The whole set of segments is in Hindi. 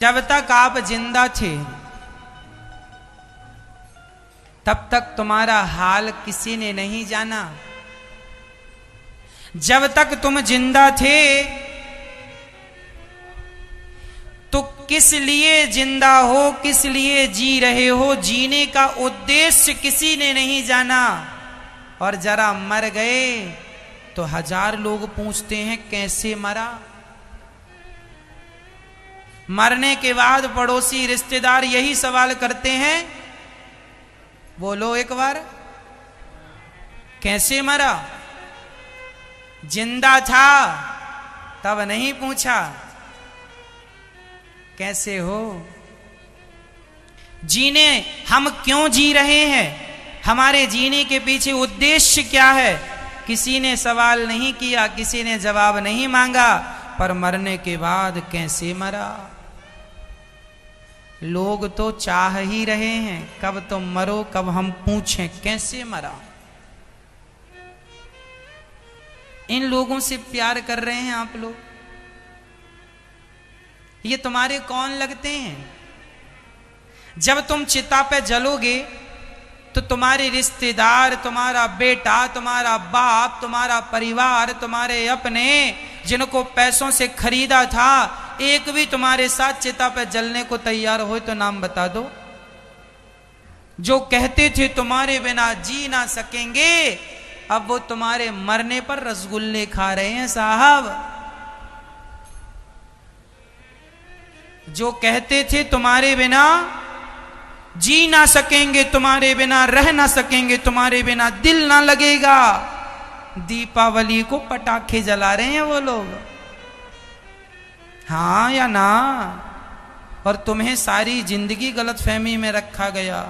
जब तक आप जिंदा थे तब तक तुम्हारा हाल किसी ने नहीं जाना। जब तक तुम जिंदा थे तो किस लिए जिंदा हो, किस लिए जी रहे हो, जीने का उद्देश्य किसी ने नहीं जाना। और जरा मर गए तो 1000 लोग पूछते हैं कैसे मरा। मरने के बाद पड़ोसी रिश्तेदार यही सवाल करते हैं, बोलो एक बार कैसे मरा। जिंदा था तब नहीं पूछा कैसे हो। जीने हम क्यों जी रहे हैं, हमारे जीने के पीछे उद्देश्य क्या है, किसी ने सवाल नहीं किया, किसी ने जवाब नहीं मांगा। पर मरने के बाद कैसे मरा, लोग तो चाह ही रहे हैं कब तुम मरो, कब हम पूछें कैसे मरा। इन लोगों से प्यार कर रहे हैं आप लोग, ये तुम्हारे कौन लगते हैं। जब तुम चिता पे जलोगे तो तुम्हारे रिश्तेदार, तुम्हारा बेटा, तुम्हारा बाप, तुम्हारा परिवार, तुम्हारे अपने जिनको पैसों से खरीदा था, एक भी तुम्हारे साथ चिता पे जलने को तैयार हो तो नाम बता दो। जो कहते थे तुम्हारे बिना जी ना सकेंगे, अब वो तुम्हारे मरने पर रसगुल्ले खा रहे हैं साहब। जो कहते थे तुम्हारे बिना जी ना सकेंगे, तुम्हारे बिना रह ना सकेंगे, तुम्हारे बिना दिल ना लगेगा, दीपावली को पटाखे जला रहे हैं वो लोग, हाँ या ना। और तुम्हें सारी जिंदगी गलतफहमी में रखा गया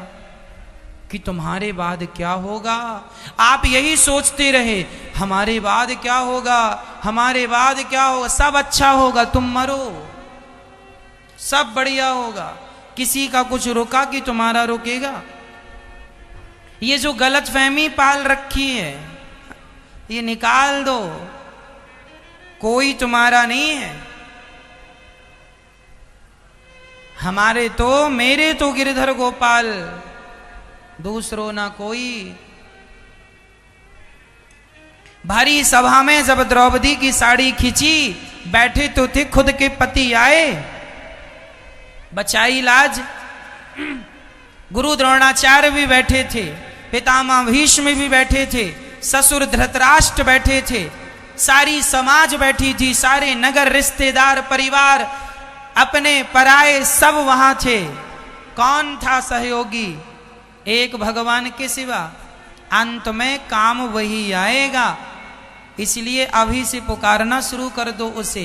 कि तुम्हारे बाद क्या होगा। आप यही सोचते रहे हमारे बाद क्या होगा, हमारे बाद क्या होगा, सब अच्छा होगा, तुम मरो सब बढ़िया होगा। किसी का कुछ रुका कि तुम्हारा रुकेगा। ये जो गलतफहमी पाल रखी है ये निकाल दो, कोई तुम्हारा नहीं है। हमारे तो, मेरे तो गिरधर गोपाल, दूसरों ना कोई। भारी सभा में जब द्रौपदी की साड़ी खींची, बैठे तो थे खुद के पति आए, बचाई लाज। गुरु द्रोणाचार्य भी बैठे थे, पितामह भीष्म भी बैठे थे, ससुर धृतराष्ट्र बैठे थे, सारी समाज बैठी थी, सारे नगर रिश्तेदार परिवार अपने पराए सब वहां थे। कौन था सहयोगी, एक भगवान के सिवा। अंत में काम वही आएगा, इसलिए अभी से पुकारना शुरू कर दो उसे।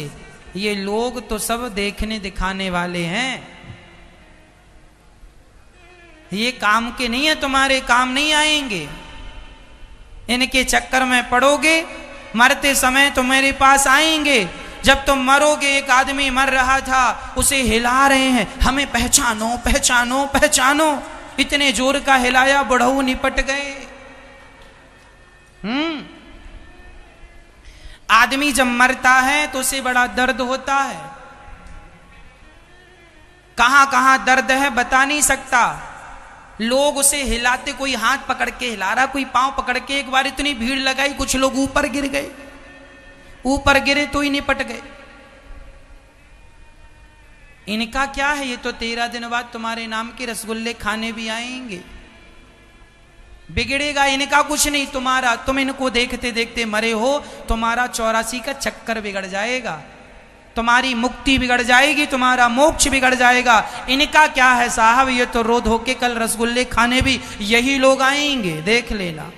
ये लोग तो सब देखने दिखाने वाले हैं, ये काम के नहीं है, तुम्हारे काम नहीं आएंगे। इनके चक्कर में पड़ोगे, मरते समय तो मेरे पास आएंगे। जब तुम मरोगे, एक आदमी मर रहा था, उसे हिला रहे हैं, हमें पहचानो पहचानो पहचानो, इतने जोर का हिलाया बुढ़ऊ निपट गए। आदमी जब मरता है तो उसे बड़ा दर्द होता है, कहां कहां दर्द है बता नहीं सकता। लोग उसे हिलाते, कोई हाथ पकड़ के हिला रहा, कोई पांव पकड़ के। एक बार इतनी भीड़ लगाई, कुछ लोग ऊपर गिर गए, ऊपर गिरे तो ही निपट गए। इनका क्या है, ये तो 13 दिन बाद तुम्हारे नाम के रसगुल्ले खाने भी आएंगे। बिगड़ेगा इनका कुछ नहीं, तुम्हारा, तुम इनको देखते देखते मरे हो, तुम्हारा 84 का चक्कर बिगड़ जाएगा, तुम्हारी मुक्ति बिगड़ जाएगी, तुम्हारा मोक्ष बिगड़ जाएगा। इनका क्या है साहब, ये तो रो धो के कल रसगुल्ले खाने भी यही लोग आएंगे, देख लेना।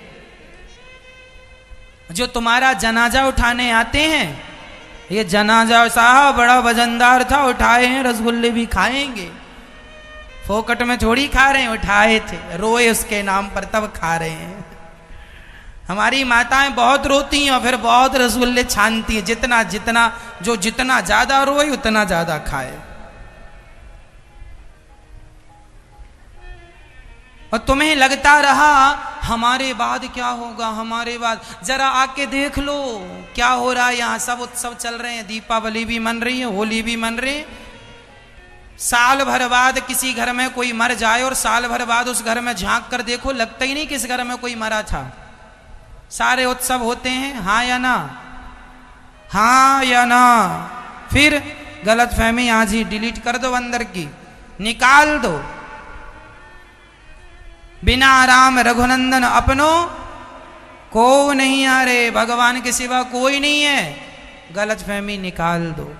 जो तुम्हारा जनाजा उठाने आते हैं, ये जनाजा साहब बड़ा वजनदार था, उठाए हैं, रसगुल्ले भी खाएंगे, फोकट में थोड़ी खा रहे हैं, उठाए थे, रोए उसके नाम पर तब खा रहे हैं। हमारी माताएं बहुत रोती हैं और फिर बहुत रसगुल्ले छानती हैं, जितना जितना जो जितना ज्यादा रोए उतना ज्यादा खाए। और तुम्हें लगता रहा हमारे बाद क्या होगा, हमारे बाद। जरा आके देख लो क्या हो रहा है यहाँ। सब उत्सव चल रहे हैं, दीपावली भी मन रही है, होली भी मन रही है, साल भर बाद किसी घर में कोई मर जाए और साल भर बाद उस घर में झांक कर देखो, लगता ही नहीं कि इस घर में कोई मरा था। सारे उत्सव होते हैं, हाँ या ना, हाँ या ना। फिर गलत फहमी आज ही डिलीट कर दो, अंदर की निकाल दो। बिना राम रघुनंदन अपनो को नहीं आ रे, भगवान के सिवा कोई नहीं है, गलत फहमी निकाल दो।